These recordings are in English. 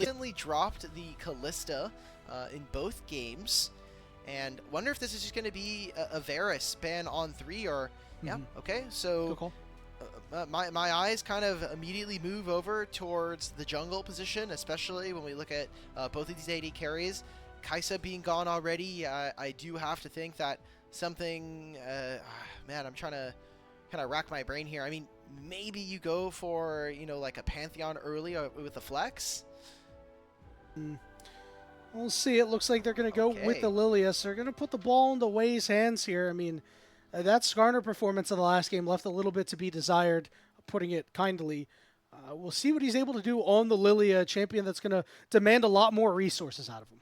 recently dropped the Callista in both games, and wonder if this is just going to be a Varus ban on 3 or yeah, okay. So my eyes kind of immediately move over towards the jungle position, especially when we look at both of these AD carries. Kai'Sa being gone already, I do have to think that something. Man, I'm trying to kind of rack my brain here. I mean, maybe you go for, you know, like a Pantheon early with the flex. We'll see. It looks like they're going to go with the Lilia, so they're going to put the ball into Wei's hands here. I mean, that Skarner performance in the last game left a little bit to be desired, putting it kindly. We'll see what he's able to do on the Lilia, champion that's going to demand a lot more resources out of him.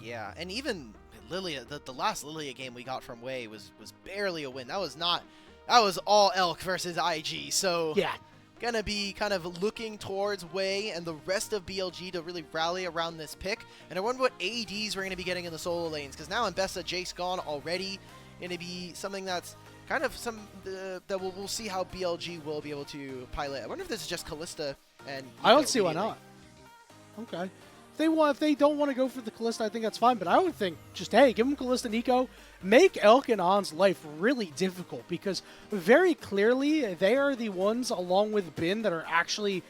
Yeah, and even Lilia, the last Lilia game we got from Wei was barely a win. That was all Elk versus IG, so yeah. Gonna be kind of looking towards Wei and the rest of BLG to really rally around this pick. And I wonder what ADs we're gonna be getting in the solo lanes, because now Mbessa, Jace gone already, gonna be something that's kind of that we'll see how BLG will be able to pilot. I wonder if this is just Callista and Nico. I don't see why not. Okay. If they don't want to go for the Callista, I think that's fine. But I would think just, hey, give them Callista, Nico. Make Elk and On's life really difficult, because very clearly they are the ones, along with Bin, that are actually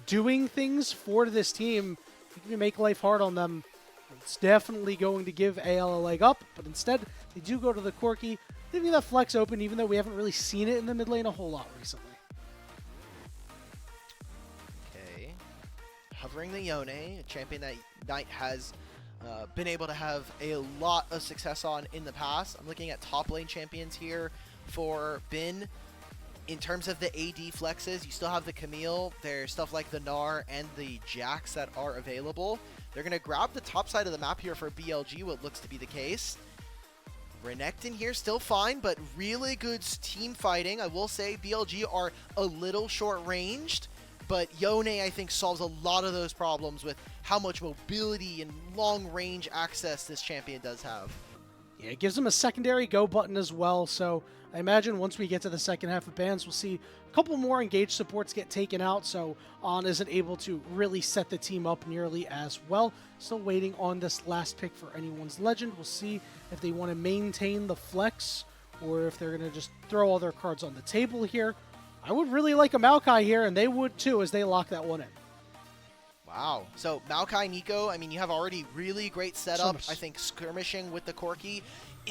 doing things for this team. If you make life hard on them, it's definitely going to give AL a leg up. But instead, they do go to the Corki, leaving that flex open, even though we haven't really seen it in the mid lane a whole lot recently. Covering the Yone, a champion that Knight has been able to have a lot of success on in the past. I'm looking at top lane champions here for Bin. In terms of the AD flexes, you still have the Camille. There's stuff like the Gnar and the Jax that are available. They're going to grab the top side of the map here for BLG, what looks to be the case. Renekton here still fine, but really good team fighting. I will say BLG are a little short-ranged, but Yone, I think, solves a lot of those problems with how much mobility and long-range access this champion does have. Yeah, it gives him a secondary go button as well, so I imagine once we get to the second half of bans, we'll see a couple more engaged supports get taken out, so On isn't able to really set the team up nearly as well. Still waiting on this last pick for anyone's legend. We'll see if they want to maintain the flex or if they're going to just throw all their cards on the table here. I would really like a Maokai here, and they would too as they lock that one in. Wow. So Maokai, Nico, I mean, you have already really great setup. I think skirmishing with the Corki.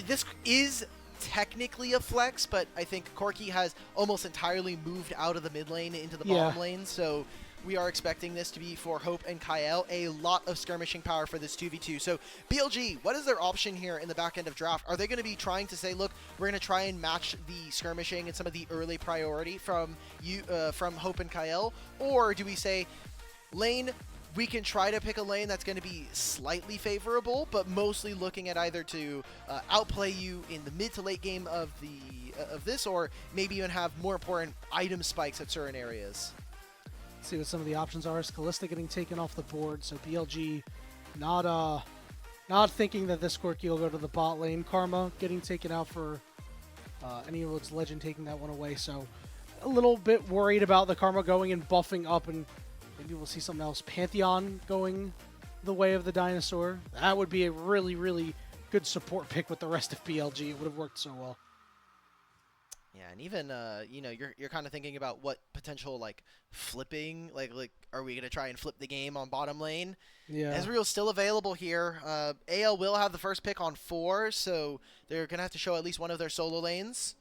This is technically a flex, but I think Corki has almost entirely moved out of the mid lane into the bottom lane. So we are expecting this to be for Hope and Kael. A lot of skirmishing power for this 2v2. So BLG, what is their option here in the back end of draft? Are they going to be trying to say, look, we're going to try and match the skirmishing and some of the early priority from Hope and Kael? Or do we say, lane, we can try to pick a lane that's going to be slightly favorable, but mostly looking at either to outplay you in the mid to late game of this, or maybe even have more important item spikes at certain areas? See what some of the options are. Is Callista getting taken off the board, so BLG not thinking that this Corki will go to the bot lane. Karma getting taken out for any of its legend taking that one away, so a little bit worried about the Karma going and buffing up, and maybe we'll see something else. Pantheon going the way of the dinosaur. That would be a really, really good support pick with the rest of BLG. It would have worked so well. Yeah, and even you know, you're kind of thinking about what potential like flipping, like are we gonna try and flip the game on bottom lane? Yeah, Ezreal's still available here. AL will have the first pick on 4, so they're gonna have to show at least one of their solo lanes.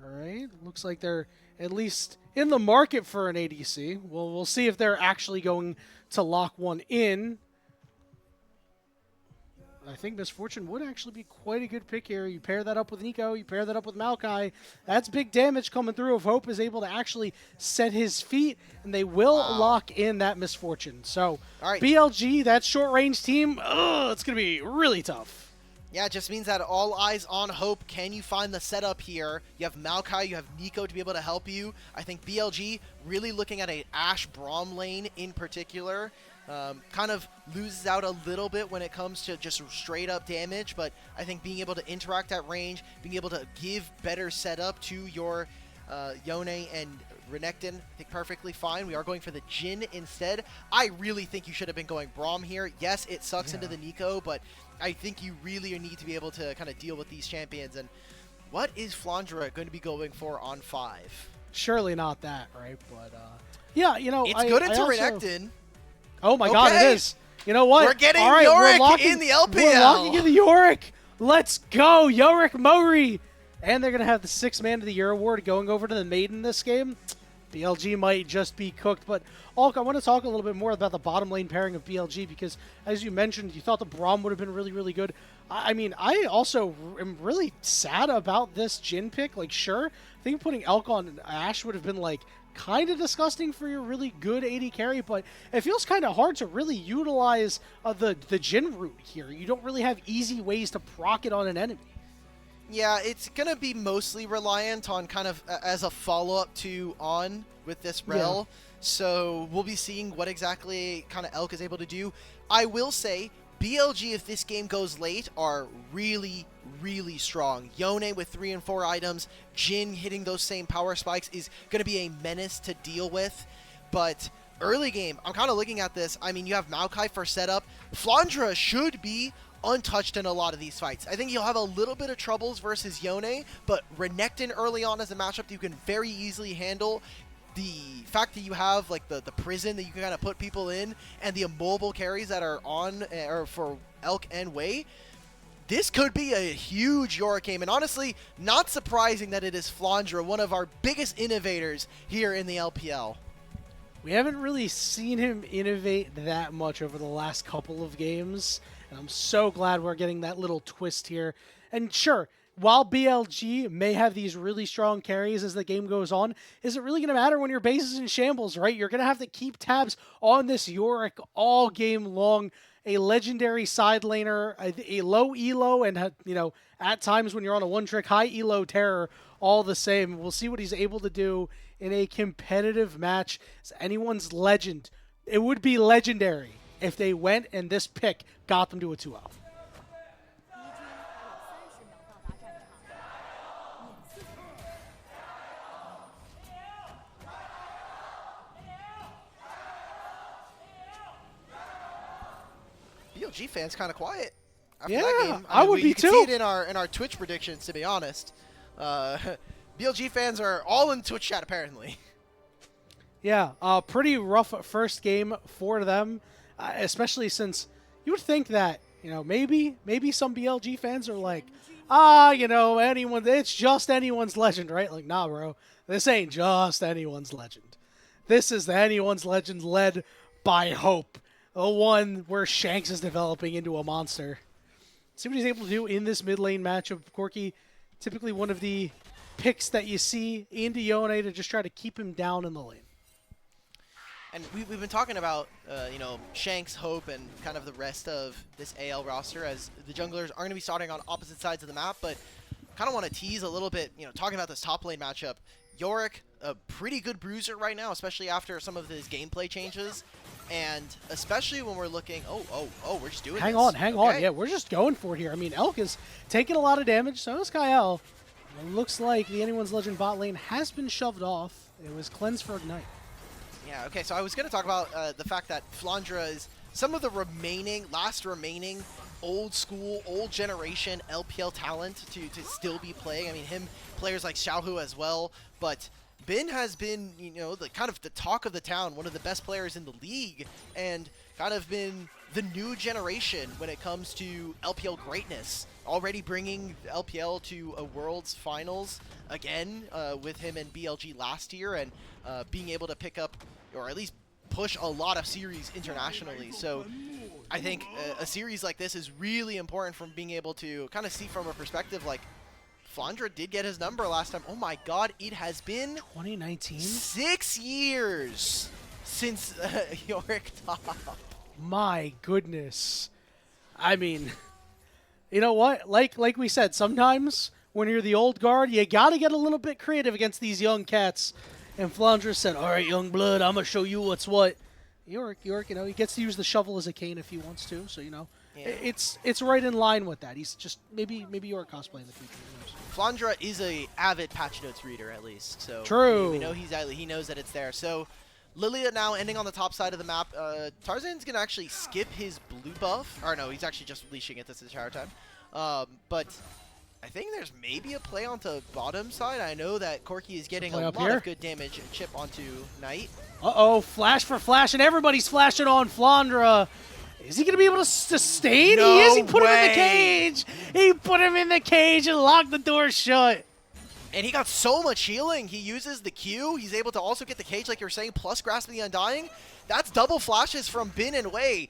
All right, looks like they're at least in the market for an ADC. Well, we'll see if they're actually going to lock one in. I think Misfortune would actually be quite a good pick here. You pair that up with Nico, you pair that up with Maokai. That's big damage coming through if Hope is able to actually set his feet, and they will lock in that Misfortune. So, BLG, that short-range team, it's going to be really tough. Yeah, it just means that all eyes on Hope. Can you find the setup here? You have Maokai, you have Nico to be able to help you. I think BLG really looking at an Ashe Braum lane in particular. Kind of loses out a little bit when it comes to just straight up damage, but I think being able to interact at range, being able to give better setup to your Yone and Renekton, I think perfectly fine. We are going for the Jhin instead. I really think you should have been going Braum here. Yes, it sucks into the Nico, but I think you really need to be able to kind of deal with these champions. And what is Flandre going to be going for on 5? Surely not that, right? But, yeah, you know, it's good into Renekton. Oh my god, it is. You know what? We're getting Yorick in the LPL. We're locking in the Yorick. Let's go, Yorick Mori. And they're going to have the 6th Man of the Year award going over to the Maiden this game. BLG might just be cooked. But, Alk, I want to talk a little bit more about the bottom lane pairing of BLG because, as you mentioned, you thought the Braum would have been really, really good. I mean, I also am really sad about this Jhin pick. Like, sure, I think putting Elk on Ashe would have been, like, kind of disgusting for your really good AD carry, but it feels kind of hard to really utilize the Jhin route here. You don't really have easy ways to proc it on an enemy. Yeah, it's going to be mostly reliant on kind of as a follow-up to On with this rel. Yeah. So we'll be seeing what exactly kind of Elk is able to do. I will say, BLG, if this game goes late, are really, really strong. Yone with 3 and 4 items, Jhin hitting those same power spikes is going to be a menace to deal with. But early game, I'm kind of looking at this. I mean, you have Maokai for setup. Flandre should be untouched in a lot of these fights. I think you'll have a little bit of troubles versus Yone, but Renekton early on as a matchup that you can very easily handle. The fact that you have like the prison that you can kind of put people in and the immobile carries that are on or for Elk and Wei, this could be a huge Yorick game. And honestly, not surprising that it is Flandre, one of our biggest innovators here in the LPL. We haven't really seen him innovate that much over the last couple of games, and I'm so glad we're getting that little twist here. And sure, while BLG may have these really strong carries as the game goes on, is it really going to matter when your base is in shambles, right? You're going to have to keep tabs on this Yorick all game long. A legendary side laner, a low elo, and, you know, at times when you're on a one-trick high elo terror, all the same. We'll see what he's able to do in a competitive match. It's anyone's legend. It would be legendary if they went and this pick got them to a 2-0. BLG fans kind of quiet after yeah, that game. I mean, I would be too. You can see it in our Twitch predictions, to be honest. BLG fans are all in Twitch chat, apparently. Yeah, pretty rough first game for them, especially since you would think that, you know, maybe some BLG fans are like, you know, it's just anyone's legend, right? Like, nah, bro, this ain't just anyone's legend. This is the anyone's legend led by Hope. The one where Shanks is developing into a monster. See what he's able to do in this mid lane matchup. Corki, typically one of the picks that you see into Yone to just try to keep him down in the lane. And we've been talking about, you know, Shanks, Hope, and kind of the rest of this AL roster as the junglers are going to be starting on opposite sides of the map, but kind of want to tease a little bit, you know, talking about this top lane matchup. Yorick, a pretty good bruiser right now, especially after some of his gameplay changes. And especially when we're looking, we're just doing Hang this. on. Yeah, we're just going for it here. I mean, Elk is taking a lot of damage, so is Kael. It looks like the Anyone's Legend bot lane has been shoved off. It was cleansed for Ignite. Yeah, okay, so I was going to talk about the fact that Flandre is some of the last remaining old school, old generation LPL talent to still be playing. I mean, players like Xiaohu as well, but Bin has been, you know, the kind of the talk of the town, one of the best players in the league, and kind of been the new generation when it comes to LPL greatness. Already bringing LPL to a Worlds Finals again with him and BLG last year, and being able to pick up, or at least push a lot of series internationally. So I think a series like this is really important from being able to kind of see from a perspective like, Flandre did get his number last time. Oh my god, it has been 2019? 6 years since Yorick top. My goodness. I mean, you know what? Like we said, sometimes when you're the old guard, you gotta get a little bit creative against these young cats. And Flandre said, all right, young blood, I'm gonna show you what's what. Yorick, you know, he gets to use the shovel as a cane if he wants to, so, you know. Yeah. It's right in line with that. He's just maybe Yorick cosplay in the future. Flandre is a avid patch notes reader at least, so true. We know he knows that it's there. So Lilia now ending on the top side of the map. Tarzan's gonna actually skip his blue buff, or no, he's actually just leashing it this entire time. But I think there's maybe a play onto bottom side. I know that Corki is getting a lot of good damage and chip onto Knight. Uh-oh, flash for flash, and everybody's flashing on Flandre. Is he going to be able to sustain? No he is. He put way. him in the cage. He put him in the cage and locked the door shut. And he got so much healing. He uses the Q. He's able to also get the cage, like you were saying, plus Grasp of the Undying. That's double flashes from Bin and Wei.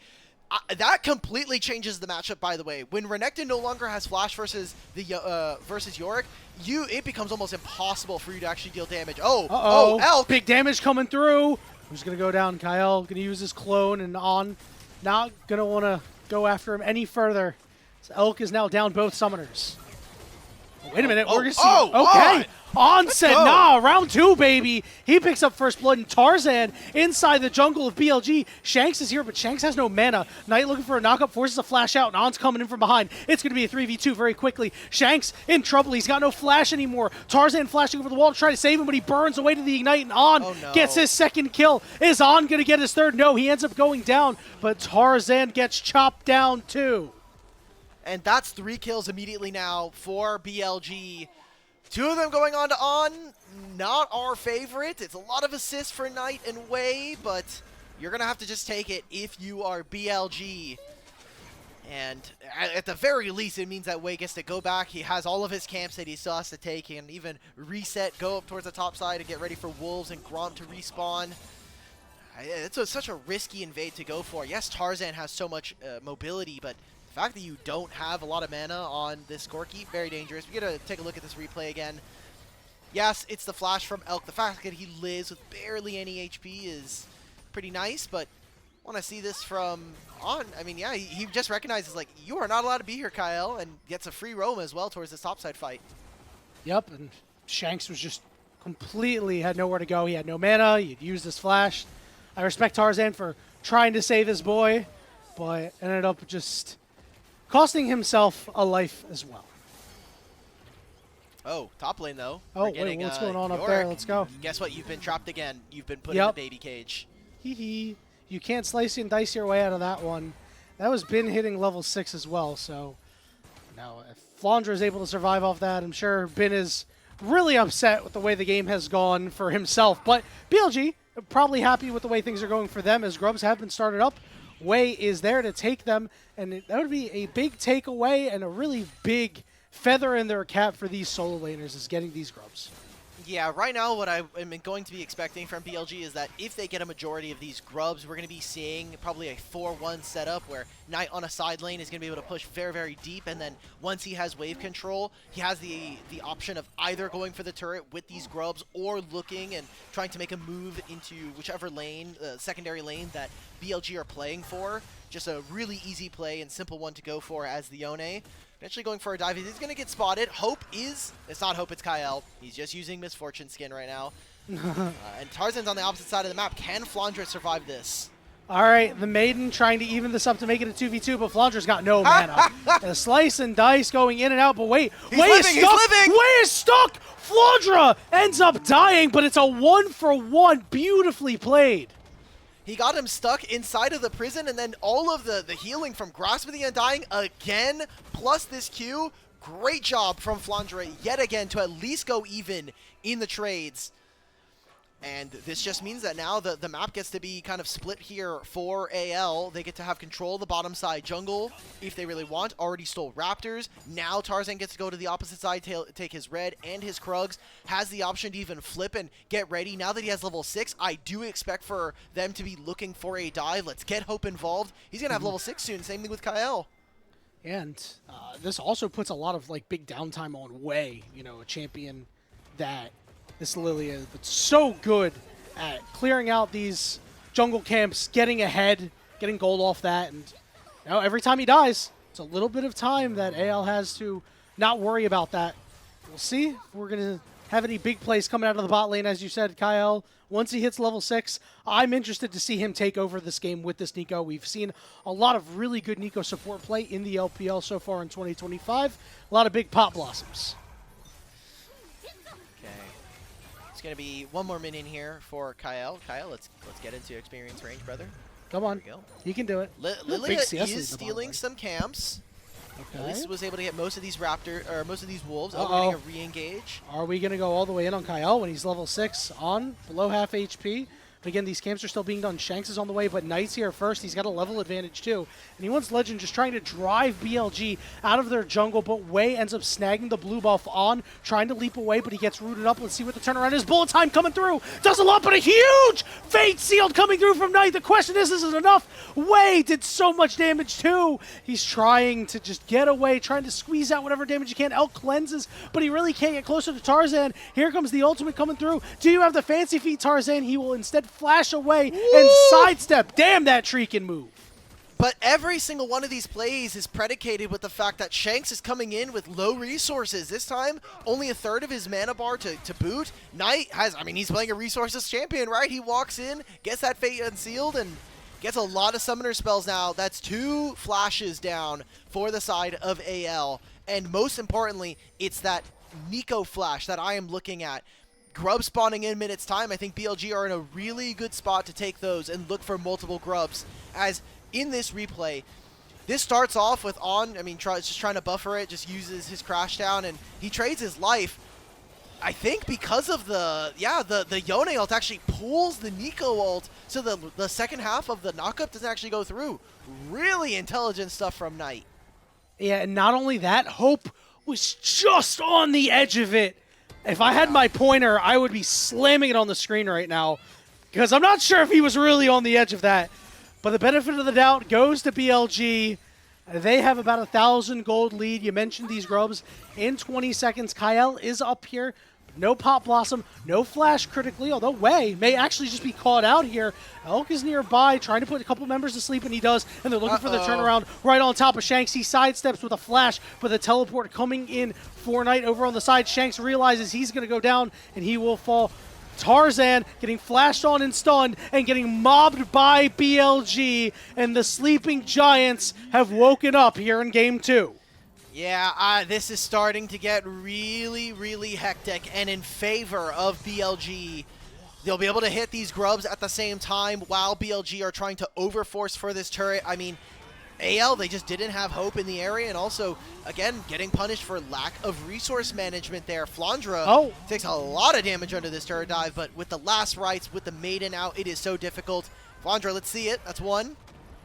That completely changes the matchup, by the way. When Renekton no longer has flash versus the versus Yorick, it becomes almost impossible for you to actually deal damage. Oh, Elk! Big damage coming through. Who's going to go down? Kael going to use his clone, and On not going to want to go after him any further. So Elk is now down both summoners. Wait a minute, we're going to see. Okay, On said, nah, round 2, baby. He picks up first blood, and Tarzan inside the jungle of BLG. Shanks is here, but Shanks has no mana. Knight looking for a knockup, forces a flash out, and On's coming in from behind. It's going to be a 3v2 very quickly. Shanks in trouble. He's got no flash anymore. Tarzan flashing over the wall to try to save him, but he burns away to the Ignite, and On gets his second kill. Is On going to get his third? No, he ends up going down, but Tarzan gets chopped down too. And that's 3 kills immediately now for BLG. 2 of them going on to On. Not our favorite. It's a lot of assists for Knight and Wei, but you're going to have to just take it if you are BLG. And at the very least, it means that Wei gets to go back. He has all of his camps that he still has to take and even reset, go up towards the top side and get ready for Wolves and Gromp to respawn. It's such a risky invade to go for. Yes, Tarzan has so much mobility, but the fact that you don't have a lot of mana on this Corki, very dangerous. We gotta take a look at this replay again. Yes, it's the flash from Elk. The fact that he lives with barely any HP is pretty nice, but want to see this from On. I mean, yeah, he just recognizes, like, you are not allowed to be here, Kael, and gets a free roam as well towards this topside fight. Yep, and Shanks was just completely had nowhere to go. He had no mana. He'd used his flash. I respect Tarzan for trying to save his boy, but ended up just costing himself a life as well. Oh, top lane though. Oh, wait, what's going on up there? Let's go. Guess what? You've been trapped again. You've been put in the baby cage. Hee hee. You can't slice and dice your way out of that one. That was Bin hitting level 6 as well, so now if Flandre is able to survive off that, I'm sure Bin is really upset with the way the game has gone for himself. But BLG probably happy with the way things are going for them as Grubs have been started up. Wei is there to take them, and that would be a big takeaway and a really big feather in their cap for these solo laners is getting these Grubs. Yeah, right now what I am going to be expecting from BLG is that if they get a majority of these Grubs, we're going to be seeing probably a 4-1 setup where Knight on a side lane is going to be able to push very, very deep, and then once he has wave control, he has the option of either going for the turret with these Grubs or looking and trying to make a move into whichever lane, secondary lane that BLG are playing for. Just a really easy play and simple one to go for as the Yone. Eventually going for a dive. He's going to get spotted. It's not Hope, it's Kael. He's just using Misfortune skin right now. And Tarzan's on the opposite side of the map. Can Flandre survive this? All right, the Maiden trying to even this up to make it a 2v2, but Flandre's got no mana. A slice and dice going in and out, but Wei is stuck! Flandre ends up dying, but it's a 1-for-1. Beautifully played. He got him stuck inside of the prison, and then all of the healing from Grasp of the Undying again, plus this Q. Great job from Flandre yet again to at least go even in the trades. And this just means that now the map gets to be kind of split here for AL. They get to have control of the bottom side jungle if they really want. Already stole Raptors. Now Tarzan gets to go to the opposite side, take his red and his Krugs. Has the option to even flip and get ready. Now that he has level 6, I do expect for them to be looking for a dive. Let's get Hope involved. He's going to have level 6 soon. Same thing with Kael. And this also puts a lot of big downtime on Wei, a champion that this Lilia that's so good at clearing out these jungle camps, getting ahead, getting gold off that, and every time he dies, it's a little bit of time that AL has to not worry about that. We'll see if we're going to have any big plays coming out of the bot lane, as you said, Kael. Once he hits level 6, I'm interested to see him take over this game with this Nico. We've seen a lot of really good Nico support play in the LPL so far in 2025. A lot of big pop blossoms. It's going to be one more minion here for Kael. Kael, let's get into experience range, brother. Come on. You can do it. Lilia is stealing some camps. Okay. At least was able to get most of these most of these wolves. Oh, we're getting a re-engage. Are we going to go all the way in on Kael when he's level 6 on below half HP? But again, these camps are still being done. Shanks is on the way, but Knight's here first. He's got a level advantage too. And he wants Legend just trying to drive BLG out of their jungle, but Wei ends up snagging the blue buff on, trying to leap away, but he gets rooted up. Let's see what the turnaround is. Bullet time coming through. Does a lot, but a huge fate sealed coming through from Knight. The question is it enough? Wei did so much damage too. He's trying to just get away, trying to squeeze out whatever damage he can. Elk cleanses, but he really can't get closer to Tarzan. Here comes the ultimate coming through. Do you have the fancy feet, Tarzan? He will instead flash away and sidestep. Damn, that tree can move. But every single one of these plays is predicated with the fact that Shanks is coming in with low resources. This time, only a third of his mana bar to boot. Knight has, I mean, he's playing a resources champion, right? He walks in, gets that fate unsealed, and gets a lot of summoner spells now. That's 2 flashes down for the side of AL. And most importantly, it's that Nico flash that I am looking at. Grub spawning in minutes time. I think BLG are in a really good spot to take those and look for multiple grubs. As in this replay, this starts off with just trying to buffer it, just uses his crash down, and he trades his life. I think because of the Yone ult actually pulls the Nico ult, so the second half of the knockup doesn't actually go through. Really intelligent stuff from Knight. Yeah, and not only that, Hope was just on the edge of it. If I had my pointer, I would be slamming it on the screen right now because I'm not sure if he was really on the edge of that. But the benefit of the doubt goes to BLG. They have about 1,000 gold lead. You mentioned these grubs in 20 seconds. Kael is up here. No Pop Blossom, no Flash critically, although Wei may actually just be caught out here. Elk is nearby, trying to put a couple members to sleep, and he does, and they're looking for the turnaround right on top of Shanks. He sidesteps with a Flash, but the teleport coming in for Knight over on the side. Shanks realizes he's going to go down, and he will fall. Tarzan getting flashed on and stunned and getting mobbed by BLG, and the sleeping giants have woken up here in Game 2. Yeah, this is starting to get really, really hectic and in favor of BLG. They'll be able to hit these grubs at the same time while BLG are trying to overforce for this turret. I mean, AL, they just didn't have hope in the area, and also, again, getting punished for lack of resource management there. Flandre takes a lot of damage under this turret dive, but with the last rites, with the Maiden out, it is so difficult. Flandre, let's see it. That's 1.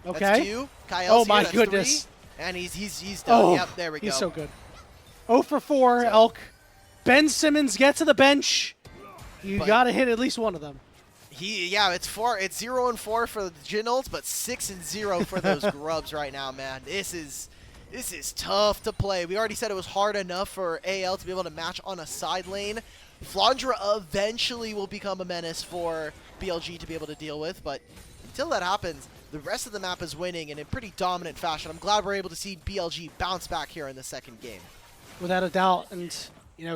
Okay. That's 2. Kael's oh here. my That's goodness. 3. And he's done. Oh, yep, there we go. He's so good. 0 for 4, Elk. Ben Simmons gets to the bench. You got to hit at least one of them. It's 0 and 4 for the Jin ults, but 6 and 0 for those grubs right now, man. This is tough to play. We already said it was hard enough for AL to be able to match on a side lane. Flandre eventually will become a menace for BLG to be able to deal with, but until that happens, the rest of the map is winning and in pretty dominant fashion. I'm glad we're able to see BLG bounce back here in the second game. Without a doubt. And,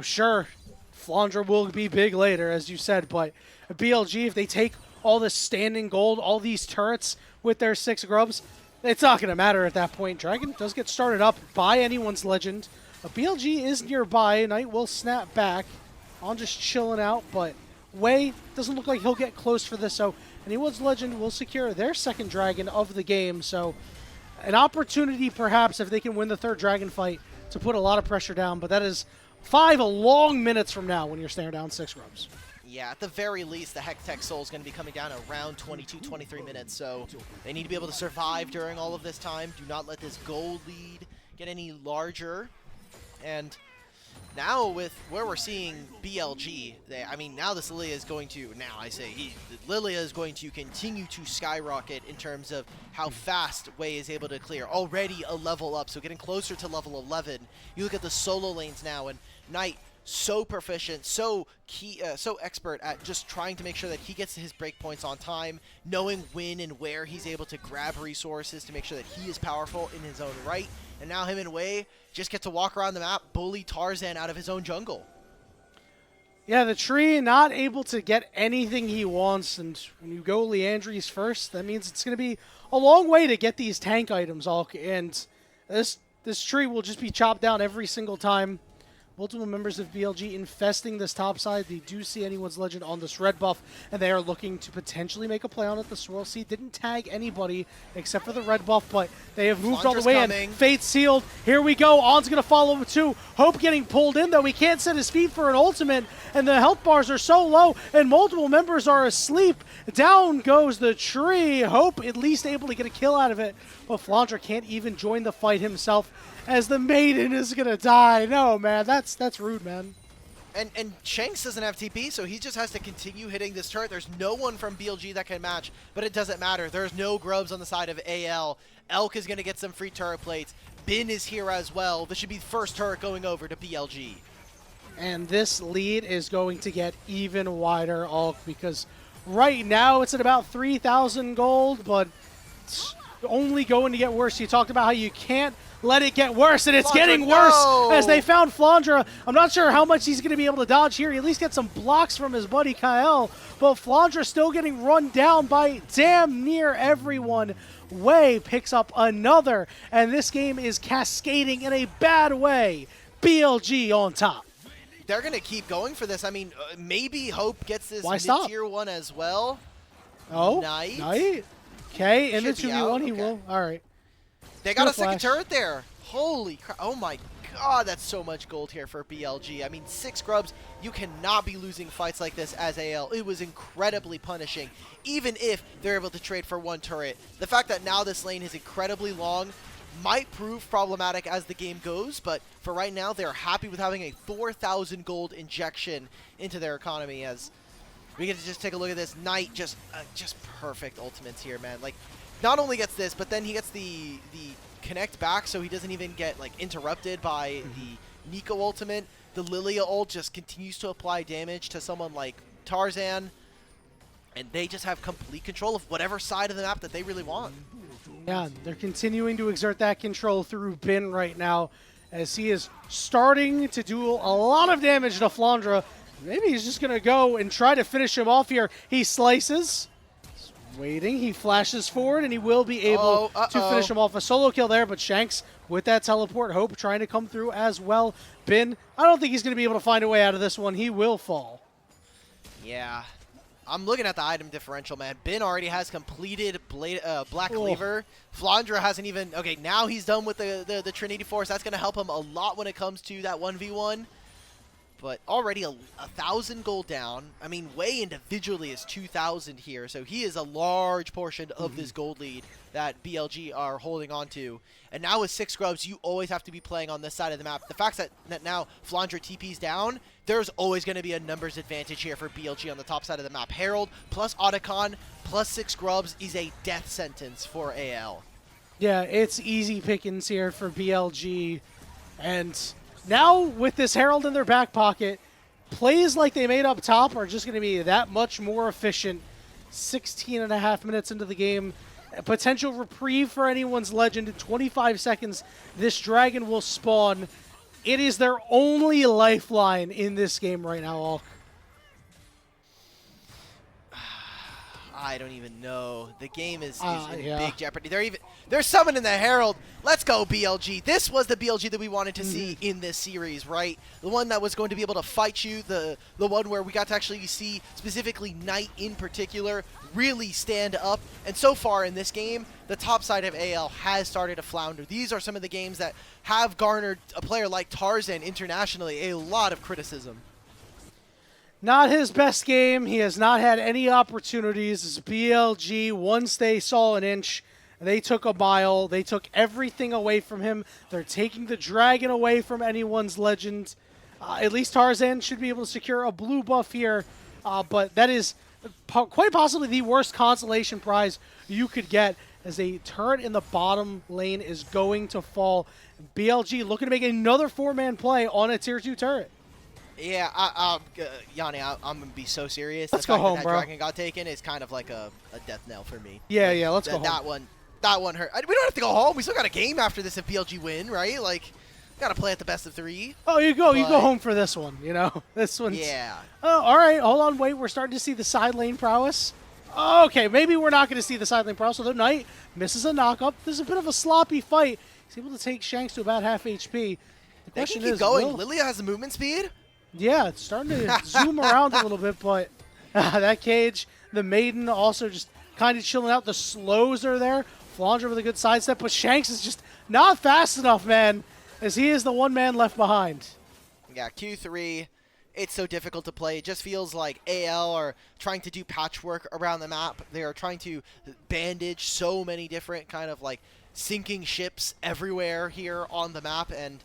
sure, Flandre will be big later, as you said, but BLG, if they take all this standing gold, all these turrets with their 6 grubs, it's not going to matter at that point. Dragon does get started up by anyone's Legend. BLG is nearby. Knight will snap back on just chilling out, but Wei doesn't look like he'll get close for this, so anyone's Legend will secure their second dragon of the game. So an opportunity perhaps if they can win the third dragon fight to put a lot of pressure down, but that is 5 long minutes from now when you're staring down 6 grubs. Yeah, at the very least, the Hextech Soul is going to be coming down around 22, 23 minutes, so they need to be able to survive during all of this time. Do not let this gold lead get any larger. And now with where we're seeing BLG, now this Lilia is going to, Lilia is going to continue to skyrocket in terms of how fast Wei is able to clear. Already a level up, so getting closer to level 11. You look at the solo lanes now, and Knight, so proficient, so expert at just trying to make sure that he gets his breakpoints on time, knowing when and where he's able to grab resources to make sure that he is powerful in his own right. And now him and Wei just get to walk around the map, bully Tarzan out of his own jungle. Yeah, the tree not able to get anything he wants, and when you go Leandries first, that means it's going to be a long way to get these tank items, Alk, and this tree will just be chopped down every single time. Multiple members of BLG infesting this top side. They do see anyone's legend on this red buff, and they are looking to potentially make a play on it. The swirl seed didn't tag anybody except for the red buff, but they have moved all the way in. Fate sealed. Here we go. On's going to follow him too. Hope getting pulled in, though. He can't set his feet for an ultimate, and the health bars are so low, and multiple members are asleep. Down goes the tree. Hope at least able to get a kill out of it, but Flandre can't even join the fight himself as the maiden is going to die. No, man, that's rude, man. And Shanks doesn't have TP, so he just has to continue hitting this turret. There's no one from BLG that can match, but it doesn't matter. There's no grubs on the side of AL. Elk is going to get some free turret plates. Bin is here as well. This should be the first turret going over to BLG. And this lead is going to get even wider, Alk, because right now it's at about 3,000 gold, but it's only going to get worse. You talked about how you can't let it get worse, and it's getting worse as they found Flandre. I'm not sure how much he's going to be able to dodge here. He at least get some blocks from his buddy Kael, but Flandre still getting run down by damn near everyone. Way picks up another, and this game is cascading in a bad way. BLG on top. They're going to keep going for this. I mean, maybe Hope gets this mid-tier one as well. Oh, Knight. Okay, in the 2v1 he will. All right. They got a second turret there. Holy crap. Oh my god, that's so much gold here for BLG. I mean, 6 grubs. You cannot be losing fights like this as AL. It was incredibly punishing, even if they're able to trade for 1 turret. The fact that now this lane is incredibly long might prove problematic as the game goes, but for right now, they're happy with having a 4,000 gold injection into their economy. As we get to just take a look at this. Knight just perfect ultimates here, man. Like, not only gets this, but then he gets the connect back, so he doesn't even get like interrupted by the Nico ultimate. The Lilia ult just continues to apply damage to someone like Tarzan, and they just have complete control of whatever side of the map that they really want. Yeah, they're continuing to exert that control through Bin right now, as he is starting to do a lot of damage to Flandre. Maybe he's just going to go and try to finish him off here. He slices. Waiting, he flashes forward, and he will be able to finish him off. A solo kill there, but Shanks with that teleport. Hope trying to come through as well. Bin, I don't think he's going to be able to find a way out of this one. He will fall. Yeah. I'm looking at the item differential, man. Bin already has completed Black Cleaver. Flandre hasn't even... Okay, now he's done with the Trinity Force. That's going to help him a lot when it comes to that 1v1. But already 1,000 gold down. I mean, Wei individually is 2,000 here, so he is a large portion of this gold lead that BLG are holding on to. And now with 6 grubs, you always have to be playing on this side of the map. The fact that now Flandre TP's down, there's always going to be a numbers advantage here for BLG on the top side of the map. Herald plus Otacon plus 6 grubs is a death sentence for AL. Yeah, it's easy pickings here for BLG, and now, with this Herald in their back pocket, plays like they made up top are just going to be that much more efficient. 16.5 minutes into the game. A potential reprieve for anyone's legend. In 25 seconds, this dragon will spawn. It is their only lifeline in this game right now, Alk. I don't even know. The game is in big jeopardy. They're summoning the Herald. Let's go, BLG. This was the BLG that we wanted to see in this series, right? The one that was going to be able to fight you. The one where we got to actually see, specifically Knight in particular, really stand up. And so far in this game, the top side of AL has started to flounder. These are some of the games that have garnered a player like Tarzan internationally a lot of criticism. Not his best game. He has not had any opportunities. As BLG, once they saw an inch, they took a mile. They took everything away from him. They're taking the dragon away from anyone's legend. At least Tarzan should be able to secure a blue buff here, but that is quite possibly the worst consolation prize you could get, as a turret in the bottom lane is going to fall. BLG looking to make another 4-man play on a tier 2 turret. Yeah, Yanni, I'm going to be so serious. Let's go home, that bro. Dragon got taken is kind of like a death knell for me. Yeah, let's go home. That one hurt. We don't have to go home. We still got a game after this if BLG win, right? Like, got to play at the best of 3. Oh, you go home for this one, you know? This one's... Yeah. Oh, all right, hold on, wait. We're starting to see the side lane prowess. Okay, maybe we're not going to see the side lane prowess. So the Knight misses a knock-up. This is a bit of a sloppy fight. He's able to take Shanks to about half HP. They can keep going. Lilia has the movement speed. Yeah, it's starting to zoom around a little bit, but that cage, the Maiden also just kind of chilling out. The slows are there. Flandre with a good sidestep, but Shanks is just not fast enough, man, as he is the one man left behind. Yeah, Q3, it's so difficult to play. It just feels like AL are trying to do patchwork around the map. They are trying to bandage so many different kind of like sinking ships everywhere here on the map, and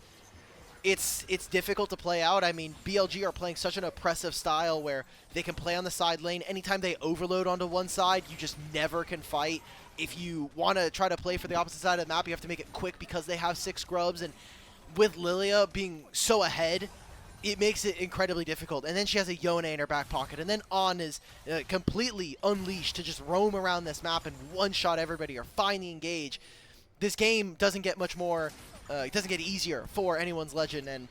it's difficult to play out. I mean, BLG are playing such an oppressive style where they can play on the side lane. Anytime they overload onto one side, you just never can fight. If you want to try to play for the opposite side of the map, you have to make it quick because they have 6 scrubs, and with Lilia being so ahead, it makes it incredibly difficult. And then she has a Yone in her back pocket, and then On is completely unleashed to just roam around this map and one-shot everybody or find the engage. This game doesn't get much more, it doesn't get easier for anyone's Legend, and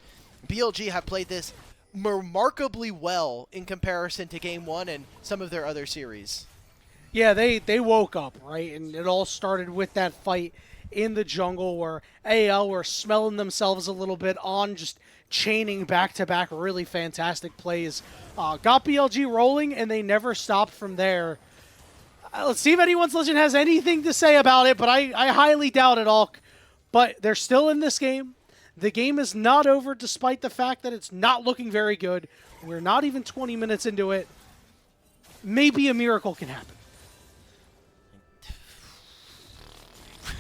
BLG have played this remarkably well in comparison to Game 1 and some of their other series. Yeah, they woke up, right? And it all started with that fight in the jungle where AL were smelling themselves a little bit on, just chaining back-to-back really fantastic plays. Got BLG rolling, and they never stopped from there. Let's see if anyone's Legend has anything to say about it, but I highly doubt it, Alk. But they're still in this game. The game is not over despite the fact that it's not looking very good. We're not even 20 minutes into it. Maybe a miracle can happen.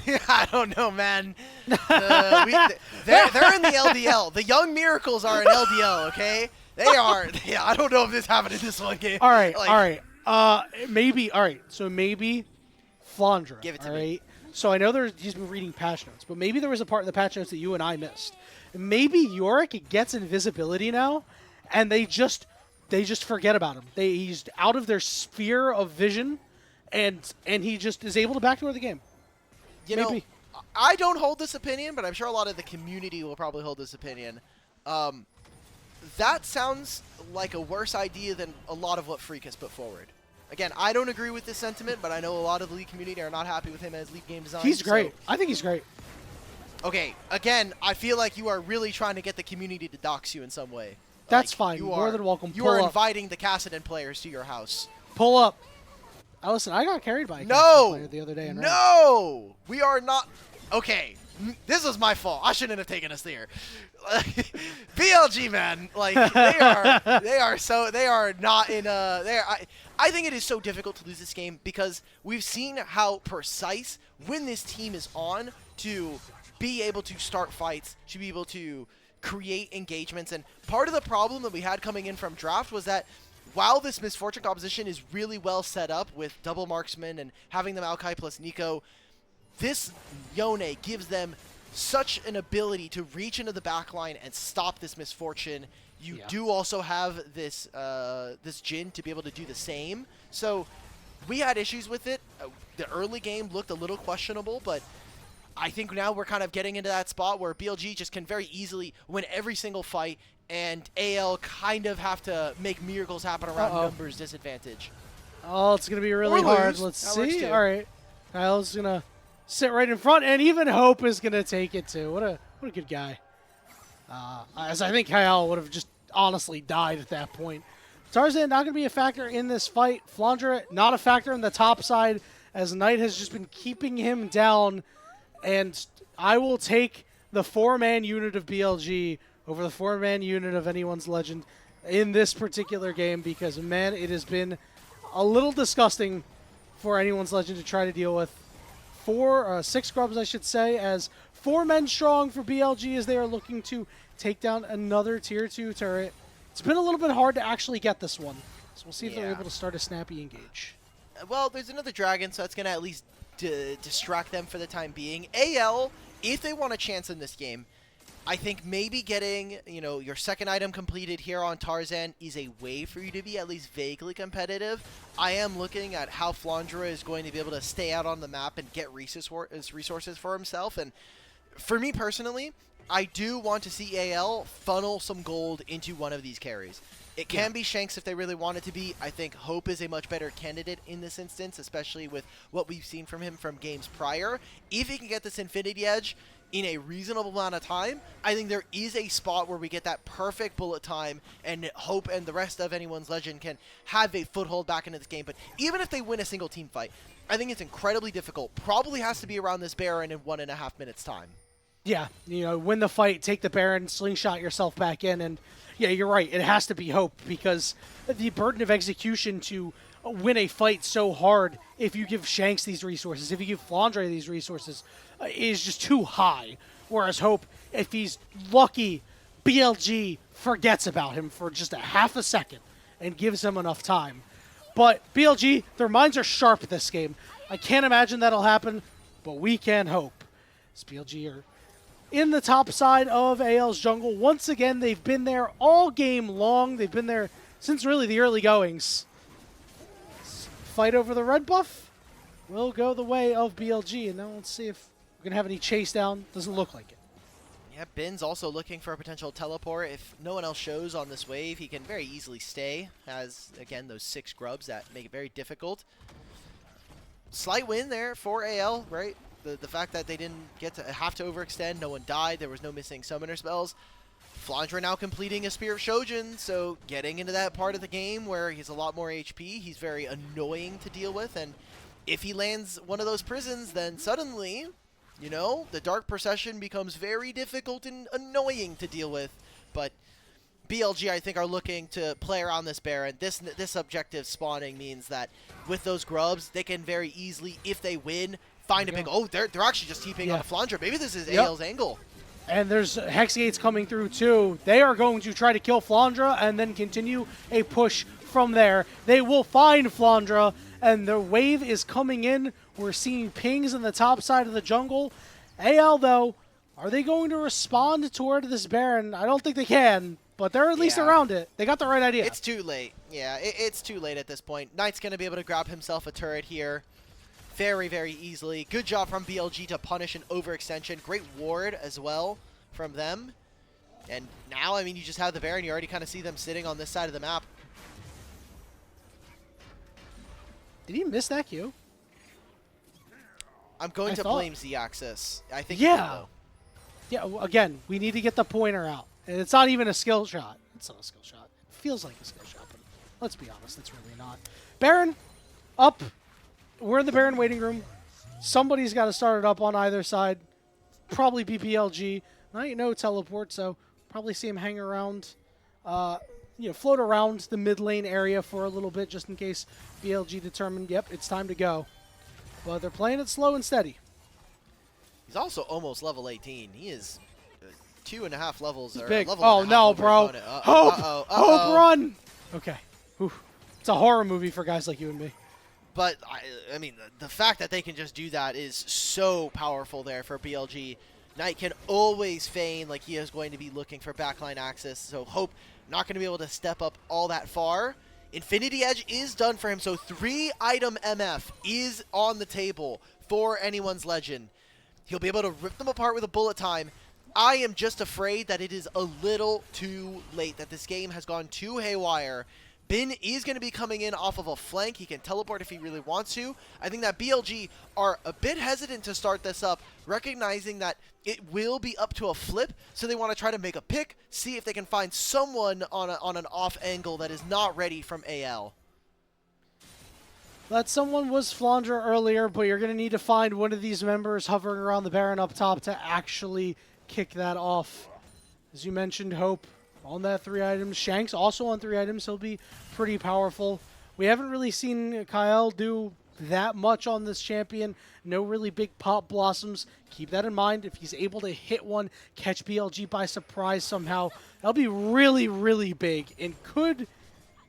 I don't know, man. They're in the LDL. The Young Miracles are in LDL, okay? They are. Yeah, I don't know if this happened in this one game. All right, like, all right. Maybe. All right. So maybe Flandre. Give it to me. Right? So I know he's been reading patch notes, but maybe there was a part in the patch notes that you and I missed. Maybe Yorick gets invisibility now, and they just forget about him. He's out of their sphere of vision, and he just is able to backdoor the game. You know, I don't hold this opinion, but I'm sure a lot of the community will probably hold this opinion. That sounds like a worse idea than a lot of what Freak has put forward. Again, I don't agree with this sentiment, but I know a lot of the League community are not happy with him as League game design. He's great. So. I think he's great. Okay, again, I feel like you are really trying to get the community to dox you in some way. That's fine. You are more than welcome. You are inviting the Kassadin players to your house. Pull up. Listen, I got carried by a player the other day. No! We are not... Okay, this was my fault. I shouldn't have taken us there. BLG, man, like, they are not in a... I think it is so difficult to lose this game because we've seen how precise when this team is on to be able to start fights, to be able to create engagements. And part of the problem that we had coming in from draft was that while this Misfortune composition is really well set up with double marksman and having the Maokai plus Nico, this Yone gives them such an ability to reach into the backline and stop this Misfortune. You do also have this this Jhin to be able to do the same. So we had issues with it. The early game looked a little questionable, but I think now we're kind of getting into that spot where BLG just can very easily win every single fight, and AL kind of have to make miracles happen around numbers disadvantage. Oh, it's going to be really hard. Let's see. All right. Kael's going to sit right in front, and even Hope is going to take it too. What a good guy. As I think Kael would have just honestly died at that point. Tarzan not going to be a factor in this fight. Flandre not a factor in the top side, as Knight has just been keeping him down. And I will take the 4-man unit of BLG over the 4-man unit of anyone's Legend in this particular game because, man, it has been a little disgusting for anyone's Legend to try to deal with. 6 scrubs, I should say, as 4 men strong for BLG as they are looking to take down another Tier 2 turret. It's been a little bit hard to actually get this one, so we'll see if they're able to start a snappy engage. Well, there's another dragon, so that's going to at least distract them for the time being. AL, if they want a chance in this game, I think maybe getting, your second item completed here on Tarzan is a way for you to be at least vaguely competitive. I am looking at how Flandre is going to be able to stay out on the map and get resources for himself. And for me personally, I do want to see AL funnel some gold into one of these carries. It can be Shanks if they really want it to be. I think Hope is a much better candidate in this instance, especially with what we've seen from him from games prior. If he can get this Infinity Edge, in a reasonable amount of time, I think there is a spot where we get that perfect bullet time, and Hope and the rest of anyone's Legend can have a foothold back into this game. But even if they win a single team fight, I think it's incredibly difficult. Probably has to be around this Baron in 1.5 minutes time. Yeah, win the fight, take the Baron, slingshot yourself back in, and yeah, you're right. It has to be Hope, because the burden of execution to win a fight so hard, if you give Shanks these resources, if you give Flandre these resources, is just too high. Whereas Hope, if he's lucky, BLG forgets about him for just a half a second and gives him enough time. But BLG, their minds are sharp this game. I can't imagine that'll happen, but we can hope. As BLG are in the top side of AL's jungle. Once again, they've been there all game long. They've been there since really the early goings. Fight over the red buff will go the way of BLG. And now let's see if we're going to have any chase down. Doesn't look like it. Yeah, Bin's also looking for a potential teleport. If no one else shows on this wave, he can very easily stay. Has, again, those 6 grubs that make it very difficult. Slight win there for AL, right? The fact that they didn't have to overextend, no one died, there was no missing summoner spells. Flandre now completing a Spear of Shojin, so getting into that part of the game where he's a lot more HP, he's very annoying to deal with, and if he lands one of those prisons, then suddenly, you know, the Dark Procession becomes very difficult and annoying to deal with. But BLG, I think, are looking to play around this Baron. This objective spawning means that with those grubs, they can very easily, if they win, find a big... Oh, they're actually just TPing on a Flandre. Maybe this is AL's angle. And there's Hex Gates coming through too. They are going to try to kill Flandre and then continue a push from there. They will find Flandre, and the wave is coming in. We're seeing pings in the top side of the jungle. AL, though, are they going to respond toward this Baron? I don't think they can, but they're at least around it. They got the right idea. It's too late. Yeah, it's too late at this point. Knight's going to be able to grab himself a turret here very, very easily. Good job from BLG to punish an overextension. Great ward as well from them. And now, I mean, you just have the Baron. You already kind of see them sitting on this side of the map. Did he miss that Q? I'm going to blame Z-Axis. I think yeah. Yeah, again, we need to get the pointer out. And it's not even a skill shot. It's not a skill shot. It feels like a skill shot, but let's be honest, it's really not. Baron, up. We're in the Baron waiting room. Somebody's got to start it up on either side. Probably be BLG. No teleport, so probably see him hang around, float around the mid lane area for a little bit just in case BLG determined, yep, it's time to go. But they're playing it slow and steady. He's also almost level 18. He is 2.5 levels. Or big. Level oh, no, bro. Hope! Hope, run! Okay. Whew. It's a horror movie for guys like you and me. But, I mean, the fact that they can just do that is so powerful there for BLG. Knight can always feign like he is going to be looking for backline access, so Hope not going to be able to step up all that far. Infinity Edge is done for him, so 3-item MF is on the table for anyone's Legend. He'll be able to rip them apart with a bullet time. I am just afraid that it is a little too late, that this game has gone too haywire. Bin is going to be coming in off of a flank. He can teleport if he really wants to. I think that BLG are a bit hesitant to start this up, recognizing that it will be up to a flip, so they want to try to make a pick, see if they can find someone on an off angle that is not ready from AL. That someone was Flandre earlier, but you're going to need to find one of these members hovering around the Baron up top to actually kick that off. As you mentioned, Hope on that 3 items. Shanks also on 3 items. He'll be pretty powerful. We haven't really seen Kael do that much on this champion. No really big pop blossoms. Keep that in mind. If he's able to hit one, catch BLG by surprise somehow, that'll be really, really big and could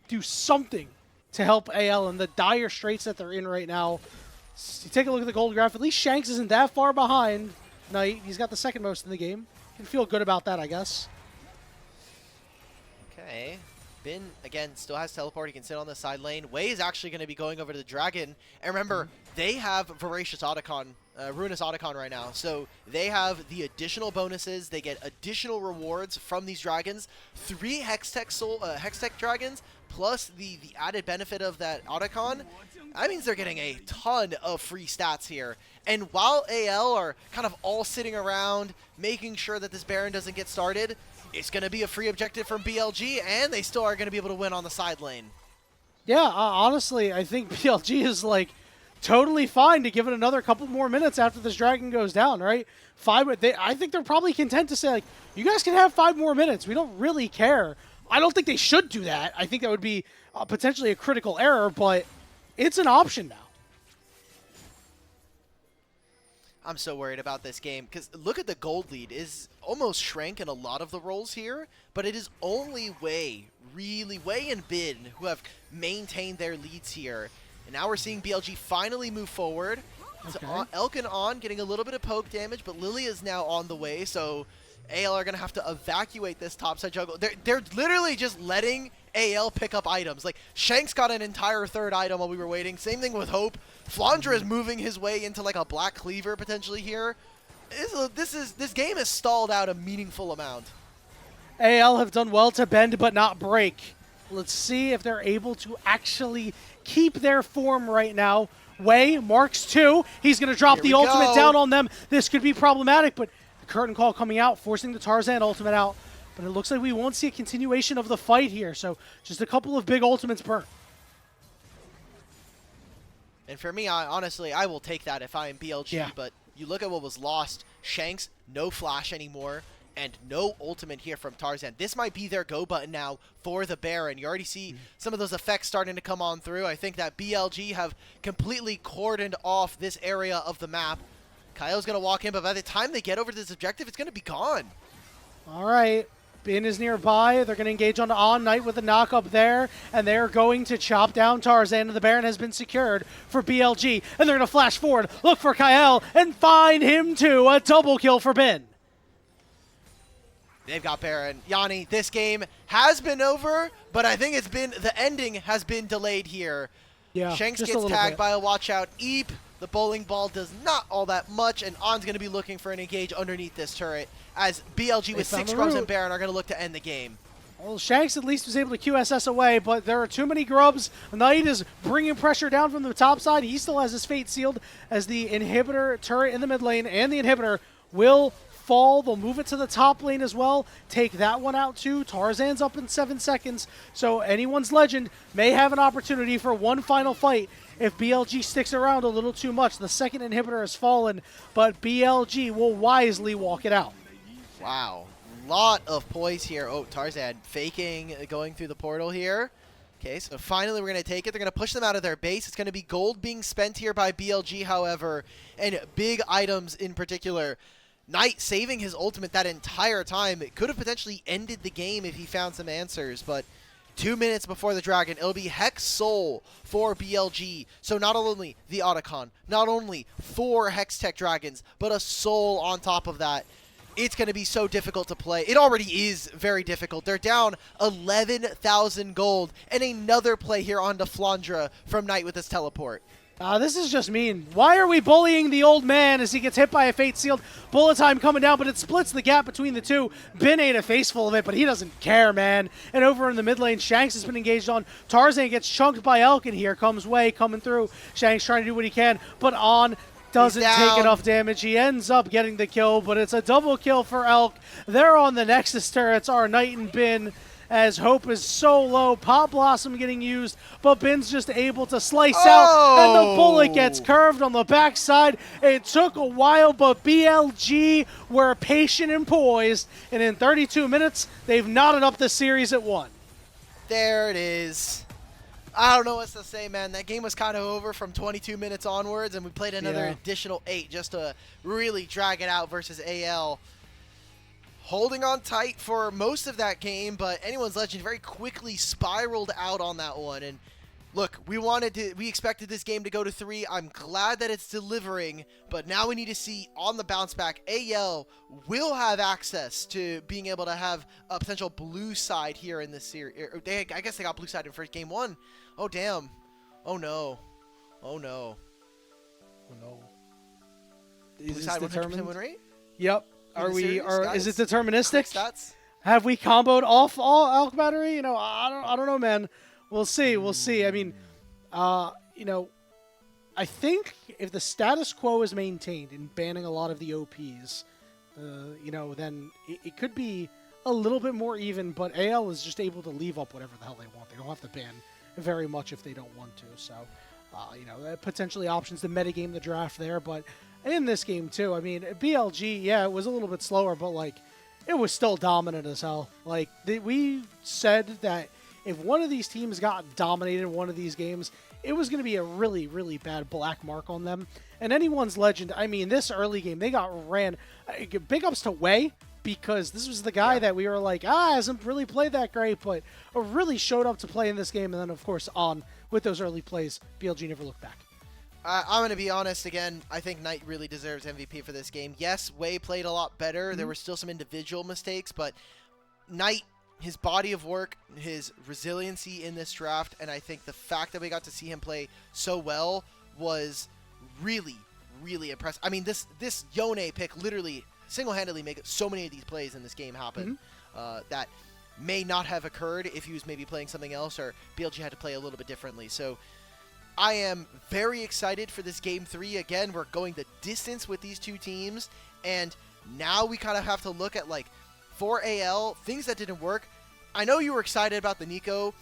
do something to help AL in the dire straits that they're in right now. You take a look at the gold graph. At least Shanks isn't that far behind Knight. He's got the second most in the game. You can feel good about that, I guess. Okay. Bin, again, still has teleport. He can sit on the side lane. Wei is actually going to be going over to the Dragon. And remember, they have Voracious Otacon, Ruinous Otacon right now. So they have the additional bonuses. They get additional rewards from these dragons. 3 Hextech Dragons, plus the added benefit of that Otacon, that means they're getting a ton of free stats here. And while AL are kind of all sitting around making sure that this Baron doesn't get started, it's going to be a free objective from BLG, and they still are going to be able to win on the side lane. Yeah, honestly, I think BLG is like totally fine to give it another couple more minutes after this dragon goes down, right? I think they're probably content to say, like, you guys can have 5 more minutes. We don't really care. I don't think they should do that. I think that would be potentially a critical error, but it's an option now. I'm so worried about this game because look at the gold lead is almost shrank in a lot of the roles here, but it is only really Wei and Bin who have maintained their leads here. And now we're seeing BLG finally move forward. Okay. So Elk and On getting a little bit of poke damage, but Lily is now on the way, so AL are going to have to evacuate this topside jungle. They're literally just letting AL pick up items. Like, Shanks got an entire 3rd item while we were waiting. Same thing with Hope. Flandre is moving his way into like a Black Cleaver potentially here. This game has stalled out a meaningful amount. AL have done well to bend but not break. Let's see if they're able to actually keep their form right now. Wei marks 2. He's going to drop the ultimate down on them. This could be problematic, but the curtain call coming out, forcing the Tarzan ultimate out. But it looks like we won't see a continuation of the fight here, so just a couple of big ultimates burnt. And for me, honestly, I will take that if I am BLG, but you look at what was lost. Shanks, no flash anymore, and no ultimate here from Tarzan. This might be their go button now for the Baron. You already see some of those effects starting to come on through. I think that BLG have completely cordoned off this area of the map. Kael's going to walk in, but by the time they get over to this objective, it's going to be gone. All right. Bin is nearby. They're going to engage on Knight with a knock up there, and they're going to chop down Tarzan, and the Baron has been secured for BLG, and they're going to flash forward, look for Kael, and find him too. A double kill for Bin. They've got Baron. Yanni, this game has been over, but I think the ending has been delayed here. Yeah, Shanks gets tagged by a watch out. Eep, the bowling ball does not all that much, and On's going to be looking for an engage underneath this turret, as BLG with 6 grubs and Baron are going to look to end the game. Well, Shanks at least was able to QSS away, but there are too many grubs. Knight is bringing pressure down from the top side. He still has his fate sealed as the inhibitor turret in the mid lane, and the inhibitor will fall. They'll move it to the top lane as well. Take that one out too. Tarzan's up in 7 seconds, so anyone's legend may have an opportunity for one final fight if BLG sticks around a little too much. The second inhibitor has fallen, but BLG will wisely walk it out. Wow. Lot of poise here. Oh, Tarzan faking, going through the portal here. Okay, so finally we're going to take it. They're going to push them out of their base. It's going to be gold being spent here by BLG, however, and big items in particular. Knight saving his ultimate that entire time. It could have potentially ended the game if he found some answers, but 2 minutes before the dragon, it'll be Hex Soul for BLG. So not only the Otacon, not only 4 Hex Tech Dragons, but a Soul on top of that. It's going to be so difficult to play. It already is very difficult. They're down 11,000 gold, and another play here onto Flandre from Knight with his teleport. This is just mean. Why are we bullying the old man as he gets hit by a fate-sealed bullet time coming down, but it splits the gap between the two. Bin ate a face full of it, but he doesn't care, man. And over in the mid lane, Shanks has been engaged on. Tarzan gets chunked by Elk, and here comes Wei coming through. Shanks trying to do what he can, but On doesn't take enough damage. He ends up getting the kill, but it's a double kill for Elk. They're on the Nexus turrets, our Knight and Bin, as Hope is so low. Pop Blossom getting used, but Bin's just able to slice out, and the bullet gets curved on the backside. It took a while, but BLG were patient and poised, and in 32 minutes, they've knotted up the series at 1. There it is. I don't know what to say, man. That game was kind of over from 22 minutes onwards, and we played another additional 8 just to really drag it out versus AL. Holding on tight for most of that game, but Anyone's Legend very quickly spiraled out on that one. And look, we expected this game to go to 3. I'm glad that it's delivering, but now we need to see on the bounce back. AL will have access to being able to have a potential blue side here in this series. I guess they got blue side in first game 1. Oh, damn. Oh, no. Oh, no. Oh, no. Blue side 100% win rate? Yep. Is it deterministic? Have we comboed off all AlkBattery? You know, I don't know, man. We'll see. We'll see. I mean, you know, I think if the status quo is maintained in banning a lot of the OPs, you know, then it could be a little bit more even, but AL is just able to leave up whatever the hell they want. They don't have to ban very much if they don't want to. So, you know, that potentially options to metagame the draft there. But in this game, too, I mean, BLG, yeah, it was a little bit slower, but, like, it was still dominant as hell. Like, we said that if one of these teams got dominated in one of these games, it was going to be a really, really bad black mark on them. And anyone's legend, I mean, this early game, they got ran. Big ups to Wei, because this was the guy that we were like, hasn't really played that great, but really showed up to play in this game. And then, of course, on with those early plays, BLG never looked back. I'm going to be honest again. I think Knight really deserves MVP for this game. Yes, Wei played a lot better. There were still some individual mistakes, but Knight, his body of work, his resiliency in this draft, and I think the fact that we got to see him play so well was really, really impressive. I mean, this Yone pick literally single-handedly made so many of these plays in this game happen that may not have occurred if he was maybe playing something else or BLG had to play a little bit differently. So I am very excited for this Game 3. Again, we're going the distance with these two teams, and now we kind of have to look at, like, for AL, things that didn't work. I know you were excited about the Nico.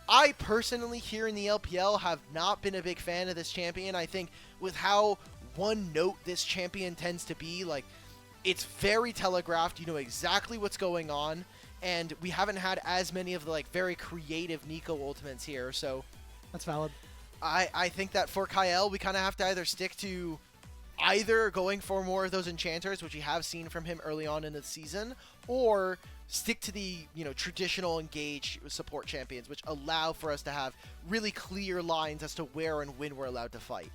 I personally, here in the LPL, have not been a big fan of this champion. I think with how one note this champion tends to be, like, it's very telegraphed. You know exactly what's going on, and we haven't had as many of the, like, very creative Nico ultimates here. So that's valid. I think that for Kael, we kind of have to either stick to either going for more of those enchanters, which we have seen from him early on in the season, or stick to the, you know, traditional engage support champions, which allow for us to have really clear lines as to where and when we're allowed to fight.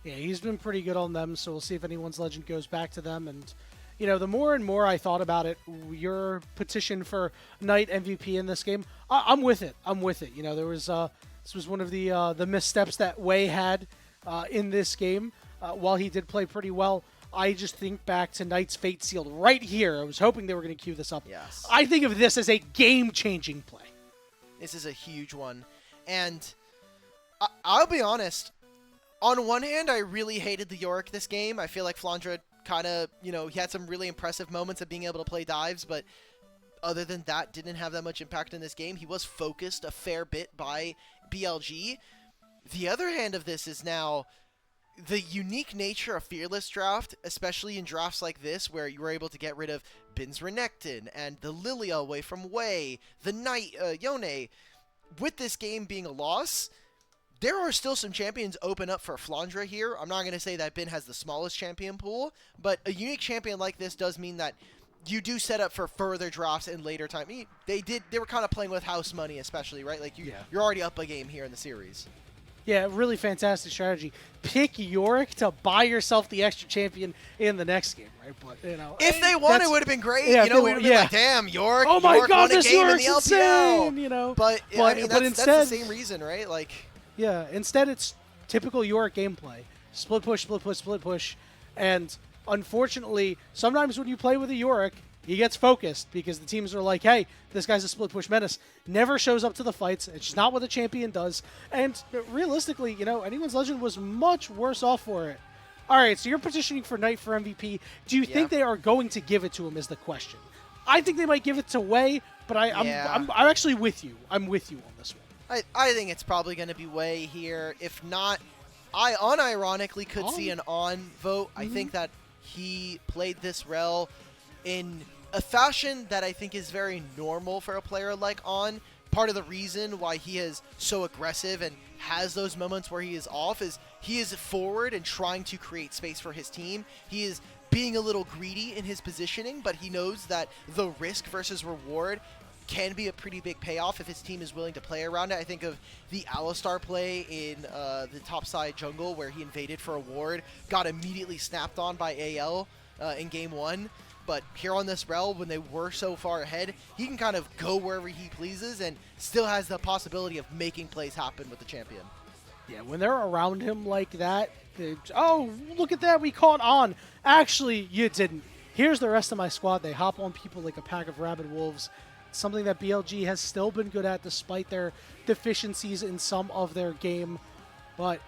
Yeah, he's been pretty good on them, so we'll see if anyone's legend goes back to them. And, you know, the more and more I thought about it, your petition for Knight MVP in this game, I'm with it. I'm with it. You know, there was this was one of the missteps that Wei had in this game. While he did play pretty well, I just think back to Knight's Fate Sealed right here. I was hoping they were going to cue this up. Yes. I think of this as a game-changing play. This is a huge one. And I'll be honest, on one hand, I really hated the Yorick this game. I feel like Flandre kind of, you know, he had some really impressive moments of being able to play dives, but other than that, didn't have that much impact in this game. He was focused a fair bit by BLG. The other hand of this is now the unique nature of Fearless Draft, especially in drafts like this, where you were able to get rid of Bin's Renekton and the Lilia away from Wei, the Knight, Yone. With this game being a loss, there are still some champions open up for Flandre here. I'm not going to say that Bin has the smallest champion pool, but a unique champion like this does mean that you do set up for further drafts in later time. They were kind of playing with house money, especially, right? Like, you're already up a game here in the series. Yeah, really fantastic strategy. Pick Yorick to buy yourself the extra champion in the next game, right? But, you know, if they won, it would have been great. Yeah, you know, we would have been like, damn, Yorick. Oh my Yorick God, won a this game Yorick's in the LPL. insane, you know. But I mean, that's instead, the same reason, right? Like, yeah, instead it's typical Yorick gameplay. Split push, split push, split push. And unfortunately, sometimes when you play with a Yorick, he gets focused because the teams are like, hey, this guy's a split push menace. Never shows up to the fights. It's just not what a champion does. And realistically, you know, anyone's legend was much worse off for it. All right, so you're petitioning for Knight for MVP. Do you think they are going to give it to him is the question. I think they might give it to Wei, but I'm actually with you. I'm with you on this one. I think it's probably going to be Wei here. If not, I unironically could see an on vote. I think that he played this rel in a fashion that I think is very normal for a player like On. Part of the reason why he is so aggressive and has those moments where he is off is he is forward and trying to create space for his team. He is being a little greedy in his positioning, but he knows that the risk versus reward can be a pretty big payoff if his team is willing to play around it. I think of the Alistar play in the topside jungle where he invaded for a ward, got immediately snapped on by AL in game 1. But here on this rel, when they were so far ahead, he can kind of go wherever he pleases and still has the possibility of making plays happen with the champion. Yeah, when they're around him like that, oh, look at that, we caught On. Actually, you didn't. Here's the rest of my squad. They hop on people like a pack of rabid wolves. something that BLG has still been good at despite their deficiencies in some of their game. But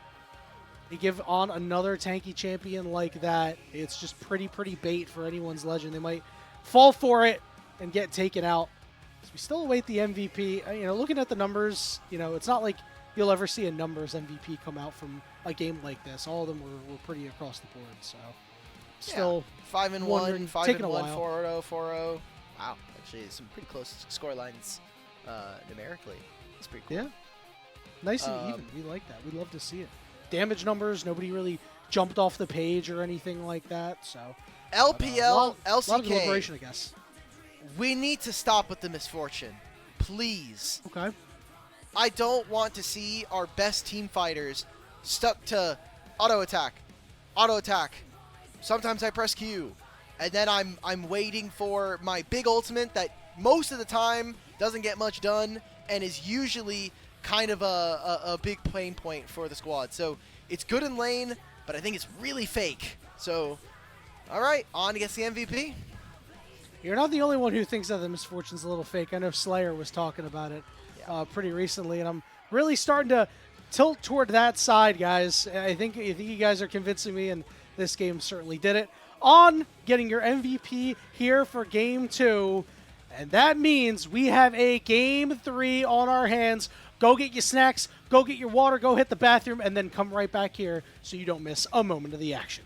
you give on another tanky champion like that, it's just pretty bait for anyone's legend. They might fall for it and get taken out. So we still await the MVP. Looking at the numbers, it's not like you'll ever see a numbers MVP come out from a game like this. All of them were pretty across the board. So still 5-1, 5-1, 4-0, 4-0. Wow, actually some pretty close score lines numerically. It's pretty cool. Yeah, nice and even. We like that. We love to see it. Damage numbers, nobody really jumped off the page or anything like that. So LPL, a lot of LCK. deliberation, I guess. We need to stop with the misfortune, please. Okay. I don't want to see our best team fighters stuck to auto attack. Sometimes I press Q, and then I'm waiting for my big ultimate that most of the time doesn't get much done and is usually kind of a big pain point for the squad. So it's good in lane, but I think it's really fake. So, all right, on against the MVP. You're not the only one who thinks that the misfortune's a little fake. I know Slayer was talking about it pretty recently, and I'm really starting to tilt toward that side, guys. I think you guys are convincing me, and this game certainly did it. On getting your MVP here for Game 2, and that means we have a Game 3 on our hands. Go get your snacks, go get your water, go hit the bathroom, and then come right back here so you don't miss a moment of the action.